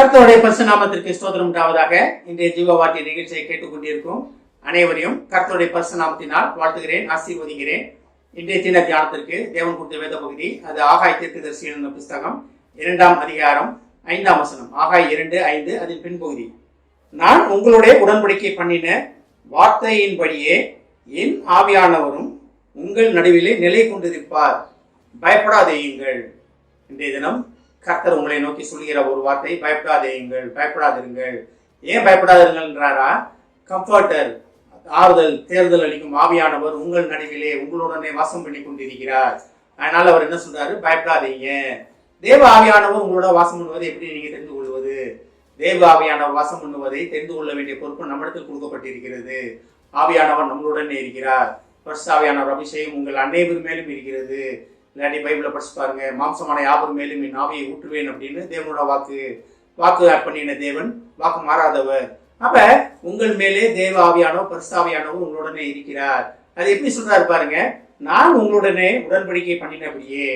கர்த்தருடைய பரிசுத்த நாமத்திற்கு ஸ்தோத்திரம் உண்டாவதாக. இன்றைய ஜீவ வார்த்தை நிகழ்ச்சியை கேட்டுக்கொண்டிருக்கும் அனைவரையும் கர்த்தருடைய பரிசுத்த நாமத்தினால் வாழ்த்துகிறேன், ஆசீர்வதிக்கிறேன். இன்றைய தின தியானத்திற்கு தேவன் கொடுத்த வேத பகுதி அது ஆகாய் தீர்க்கதரிசி என்ற புஸ்தகம் 2ஆம் அதிகாரம் 5ஆம் வசனம். ஆகாய் 2:5 அதன் பின்பகுதி. நான் உங்களுடைய உடன்படிக்கை பண்ணின வார்த்தையின்படியே என் ஆவியானவரும் உங்கள் நடுவிலே நிலை கொண்டிருப்பார், பயப்படாதேயுங்கள். இன்றைய தினம் கர்த்தர் உங்களை நோக்கி சொல்கிற ஒரு வார்த்தை, பயப்படாதேயுங்கள், பயப்படாதிருங்கள். ஏன் பயப்படாதீர்கள்ன்றாரா? கம்ஃபர்டர், ஆறுதல், தேர்தல் அளிக்கும் ஆவியானவர் உங்கள் நடுவிலே உங்களுடனே வாசம் பண்ணி கொண்டிருக்கிறார். அதனால அவர் என்ன சொல்றாரு? பயப்படாதீங்க. தேவ ஆவியானவர் உங்களோட வாசம் பண்ணுவதை எப்படி நீங்க தெரிந்து கொள்வது? தேவ ஆவியானவர் வாசம் பண்ணுவதை தெரிந்து கொள்ள வேண்டிய பொறுப்பு நம்மிடத்தில் கொடுக்கப்பட்டிருக்கிறது. ஆவியானவர் நம்மளுடனே இருக்கிறார். பரிசுத்த ஆவியானவர் அபிஷேகம் உங்கள் அனைவர் மேலும் இருக்கிறது. இல்லாட்டி பைபிளை படிச்சு பாருங்க, மாம்சமான யாவர் மேலும் என் ஆவியை ஊற்றுவேன் அப்படின்னு தேவனோட வாக்கு பண்ணின தேவன், வாக்கு மாறாதவர். அப்ப உங்கள் மேலே தேவ ஆவியானவர், பரிசுத்த ஆவியானவர் உங்களுடனே இருக்கிறார். அது எப்படி சொல்றாரு பாருங்க, நான் உங்களுடனே உடன்படிக்கை பண்ணினபடியே.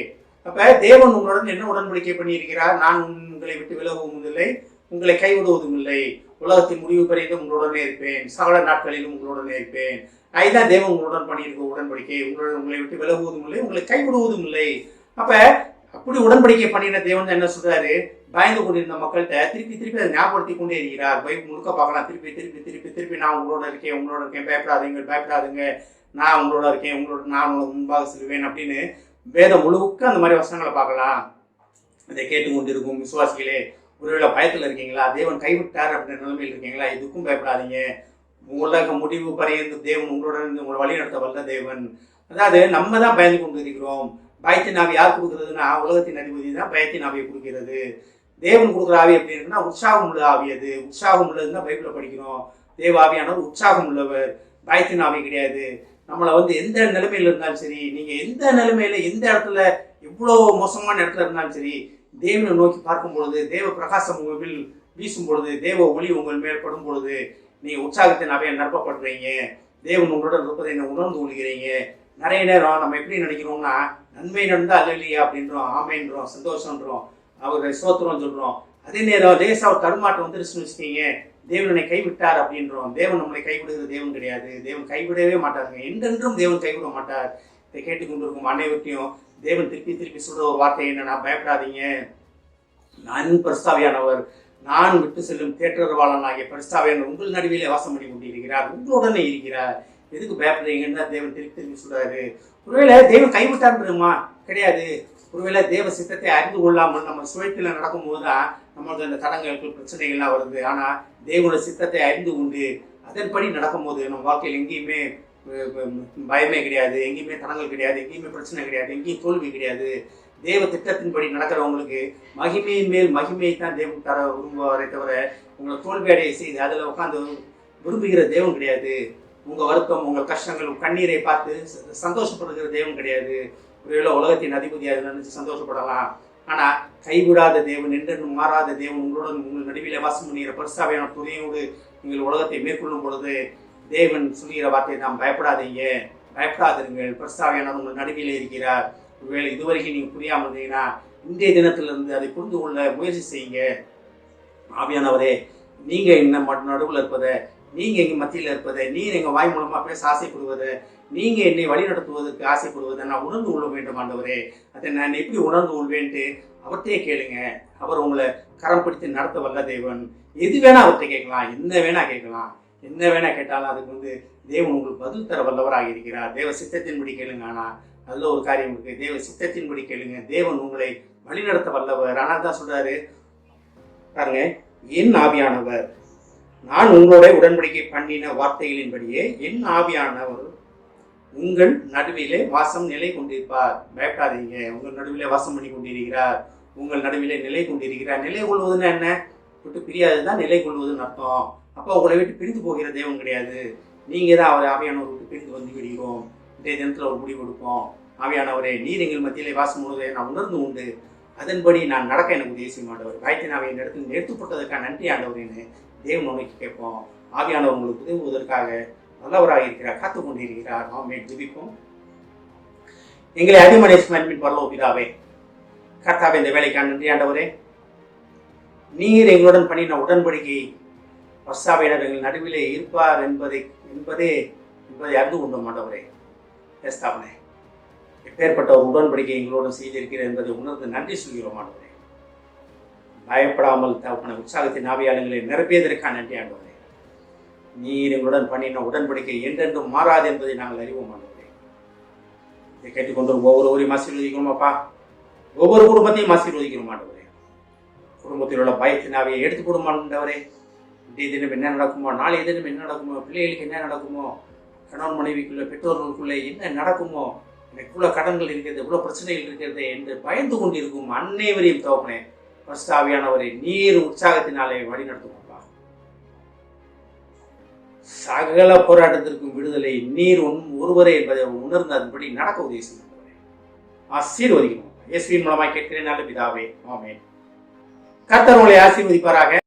அப்ப தேவன் உங்களுடன் என்ன உடன்படிக்கை பண்ணி இருக்கிறார்? நான் உங்களை விட்டு விலகுவதும் இல்லை, உங்களை கைவிடுவதும் இல்லை, உலகத்தின் முடிவு பறிந்து உங்களுடனே இருப்பேன், சகல நாட்களிலும் உங்களுடனே இருப்பேன். அதுதான் தேவன் உங்களுடன் பண்ணியிருக்க உடன்படிக்கை. உங்களை விட்டு விலகுவதும் இல்லை, உங்களை கைவிடுவதும் இல்லை. அப்ப அப்படி உடன்படிக்கை பண்ணின தேவன் என்ன சொல்றாரு? பயந்து கொண்டிருந்த மக்கள்கிட்ட திருப்பி அதை ஞாபகப்படுத்தி கொண்டே இருக்கிறார். பைபிள் முழுக்க பார்க்கலாம். திருப்பி நான் உங்களோட இருக்கேன், பயப்படாதுங்க, நான் உங்களோட இருக்கேன், நான் உங்களுக்கு முன்பாக செல்வேன் அப்படின்னு வேதம் முழுக்க அந்த மாதிரி வசனங்களை பார்க்கலாம். அதை கேட்டுக்கொண்டிருக்கும் விசுவாசிகளே, ஒருவேளை பயத்தில் இருக்கீங்களா? தேவன் கைவிட்டார் அப்படின்ற நிலைமையில் இருக்கீங்களா? இதுக்கும் பயப்படாதீங்க. உலக முடிவு பறையந்து தேவன் உங்களுடன் உங்களை வழி நடத்த வல்ல தேவன். அதாவது நம்ம தான் பயந்து கொண்டு இருக்கிறோம். பயத்தின் ஆவி யார் கொடுக்குறதுன்னா, உலகத்தின் அதிபதி தான் பயத்தின் ஆவியை கொடுக்கிறது. தேவன் கொடுக்குற ஆவி எப்படி இருக்குன்னா உற்சாகம் உள்ள ஆவி. அது உற்சாகம் உள்ளதுன்னா பைபிளை படிக்கிறோம். தேவ ஆவியானவர் உற்சாகம் உள்ளவர், பயத்தின் ஆவி கிடையாது. நம்மளை எந்த நிலைமையில இருந்தாலும் சரி, நீங்க எந்த நிலைமையில எந்த இடத்துல எவ்வளோ மோசமான இடத்துல இருந்தாலும் சரி, தேவனை நோக்கி பார்க்கும் பொழுது, தேவ பிரகாசம் உங்கள் மேல் வீசும் பொழுது, தேவ ஒளி உங்கள் மேல் படும் பொழுது நீங்க உற்சாகத்தின் ஆவியை நிரப்பப்படுறீங்க. தேவன் உங்களுடன் இருப்பதை உணர்ந்து கொள்கிறீங்க. நிறைய நேரம் நம்ம எப்படி நினைக்கிறோம்னா, நன்மை நடந்தா அல்லையா அப்படின்றோம், ஆமைன்றோம், சந்தோஷம்ன்றோம், அவரை சோத்திரம் சொல்றோம். அதே நேரம் லேசா ஒரு தடுமாட்டம் வந்துருச்சுன்னு வச்சுக்கீங்க, தேவனை கைவிட்டார் அப்படின்றோம். தேவன் நம்மளை கைவிடுகிற தேவன் கிடையாது. தேவன் கைவிடவே மாட்டாருங்க. என்றென்றும் தேவன் கைவிட மாட்டார். இதை கேட்டுக்கொண்டிருக்கும் அனைவருக்கையும் தேவன் திருப்பி சொல்ற ஒரு வார்த்தை என்னன்னா, பயப்படாதீங்க, நான் பரிசுத்தாவியானவர், நான் விட்டு செல்லும் தேற்றரவாளனாகிய பரிசுத்தாவியானவர் உங்கள் நடுவிலே வாசம் பண்ணி கொண்டிருக்கிறார், உங்களுடனே இருக்கிறார். எதுக்கு பயப்படுறீங்கன்னு தான் தேவன் திருப்பி சொல்றாரு. ஒருவேளை தேவன் கைவிட்டாருமா? கிடையாது. ஒருவேளை தேவ சித்தத்தை அறிந்து கொள்ளாமல் நம்ம சுழற்சியில் நடக்கும் போதுதான் நம்மளுக்கு அந்த தடங்கள் பிரச்சனைகள்லாம் வருது. ஆனா தேவனுடைய சித்தத்தை அறிந்து கொண்டு அதன்படி நடக்கும் போது நம்ம வாழ்க்கையில் எங்கேயுமே பயமே கிடையாது, எங்கேயுமே தடங்கள் கிடையாது, எங்கேயுமே பிரச்சனை கிடையாது, எங்கேயும் தோல்வி கிடையாது. தேவ திட்டத்தின்படி நடக்கிறவங்களுக்கு மகிமையின் மேல் மகிமையை தான் தேவன் தர விரும்புவாரே தவிர உங்களை தோல்வி அடைய செய்து அதில் உட்காந்து விரும்புகிற தேவன் கிடையாது. உங்கள் வருத்தம், உங்கள் கஷ்டங்கள், கண்ணீரை பார்த்து சந்தோஷப்படுகிற தேவன் கிடையாது. ஒருவேளை உலகத்தின் அதிபதியாக நினைச்சு சந்தோஷப்படலாம். ஆனால் கைவிடாத தேவன், என்றென்றும் மாறாத தேவன் உங்களுடன் உங்கள் நடுவில் வாசம் பண்ணுகிற பரிசுத்தாவியான துணையோடு நீங்கள் உலகத்தை மேற்கொள்ளும் பொழுது தேவன் சொல்கிற வார்த்தை தான், பயப்படாதீங்க, பயப்படாதிருங்கள், பரிசுத்தாவியானவர் உங்கள் நடுவில் இருக்கிறார். ஒருவேளை இதுவரைக்கும் நீங்க புரியாமல் இருந்தீங்கன்னா இன்றைய தினத்திலிருந்து அதை புரிந்து கொள்ள முயற்சி செய்யுங்க. ஆவியானவரே, நீங்க என்ன நடுவில் இருப்பதை, நீங்க எங்க மத்தியில் இருப்பதை, நீங்க எங்க வாய் மூலமா பேச ஆசைப்படுவதை, நீங்க என்னை வழி நடத்துவதற்கு ஆசைப்படுவதை நான் உணர்ந்து கொள்ள வேண்டும் ஆண்டவரே. அதை நான் எப்படி உணர்ந்து கொள்வேன்ட்டு அவர்கிட்டயே கேளுங்க. அவர் உங்களை கரம் பிடித்து நடத்த வல்ல தேவன். எது வேணா அவர்கிட்ட கேட்கலாம், என்ன வேணா கேட்கலாம், என்ன வேணா கேட்டாலும் அதுக்கு தேவன் உங்களுக்கு பதில் தர வல்லவராக இருக்கிறார். தேவ சித்தத்தின்படி கேளுங்க. ஆனா அதுல ஒரு காரியம் இருக்கு, தேவ சித்தத்தின்படி கேளுங்க. தேவன் உங்களை வழிநடத்த வல்லவர். ஆனால் தான் சொல்றாரு பாருங்க, என் ஆவியானவர், நான் உங்களோட உடன்படிக்கை பண்ணின வார்த்தைகளின்படியே என் ஆவியானவர் உங்கள் நடுவிலே வாசம் நிலை கொண்டிருப்பார். பயப்படாதீங்க, உங்கள் நடுவிலே வாசம் பண்ணி கொண்டிருக்கிறார், உங்கள் நடுவிலே நிலை கொண்டிருக்கிறார். நிலை கொள்வதுன்னா என்ன? விட்டு பிரியாதுதான் நிலை கொள்வதுன்னு அர்த்தம். அப்போ உங்களை விட்டு பிரிந்து போகிற தேவன் கிடையாது. நீங்க தான் அவர் ஆவியானவர் விட்டு பிரிந்து வந்து விடுகிறோம். இன்றைய தினத்தில் ஒரு முடிவு கொடுப்போம். ஆவியானவரே, நீர் எங்கள் மத்தியிலே வாசம் முழுவதை நான் உணர்ந்து உண்டு, அதன்படி நான் நடக்க எனக்கு உதவி செய்ய மாட்டவர். காயத்தின் ஆவியை இடத்தில் நிறுத்தப்பட்டதற்காக நன்றி ஆண்டவரேன்னு தேவன் நோக்கி கேட்போம். ஆவியானவர் உங்களுக்கு உதவுவதற்காக நல்லவராக இருக்கிறார், காத்துக் கொண்டிருக்கிறார். நாம் ஜெபிப்போம். எங்களை அதிகமான பரலோக பிதாவே, கர்த்தாவே, இந்த வேலைக்கான நன்றி ஆண்டவரே. நீர் எங்களுடன் பண்ணின உடன்படிக்கை பர்சாவையினர் எங்கள் நடுவிலே இருப்பார் என்பதை அறிந்து கொண்டோம் ஆண்டவரே. ஏஸ்தாபனே, எப்பேற்பட்ட ஒரு உடன்படிக்கை எங்களோடு செய்திருக்கிறேன் என்பதை உணர்ந்து நன்றி சொல்கிறோம் ஆண்டவரே. பயப்படாமல் தகப்பன உற்சாகத்தின் ஆவியாளர்களை நிரப்பியதற்கான நன்றி ஆண்டவரே. நீர் எங்களுடன் பண்ணின உடன்படிக்கை என்றென்றும் மாறாது என்பதை நாங்கள் அறிவோம் ஆண்டவரே. இதை கேட்டுக்கொண்டு ஒவ்வொருவரையும் ஆசீர்வதிக்கிறோம் அப்பா. ஒவ்வொரு குடும்பத்தையும் ஆசீர்வதிக்கிறோம் ஆண்டவரே. குடும்பத்தில் உள்ள பயத்தின் ஆவியை எடுத்துக் கொடுமா ஆண்டவரே. இன்றைய தினம் என்ன நடக்குமோ, நாளைய தினம் என்ன நடக்குமோ, பிள்ளைகளுக்கு என்ன நடக்குமோ, கணவன் மனைவிக்குள்ள பெற்றோர்களுக்குள்ளே என்ன நடக்குமோ, எனக்கு இவ்வளோ கடன்கள் இருக்கிறது, இவ்வளோ பிரச்சனைகள் இருக்கிறது என்று பயந்து கொண்டிருக்கும் அனைவரையும் தகப்பனே பரிசுத்தாவியானவரை நீர் உற்சாகத்தினாலே வழிநடத்துவோம்ப்பா. சகல போராட்டத்திற்கும் விடுதலை நீர் ஒருவரே என்பதை உணர்ந்து அதன்படி நடக்க உதவி செய்யும். ஆசீர்வதிக்கணும். இயேசுவின் மூலமாக கேட்கிறேன் நல்ல பிதாவே, ஆமென். கர்த்தர் உங்களை ஆசீர்வதிப்பாராக.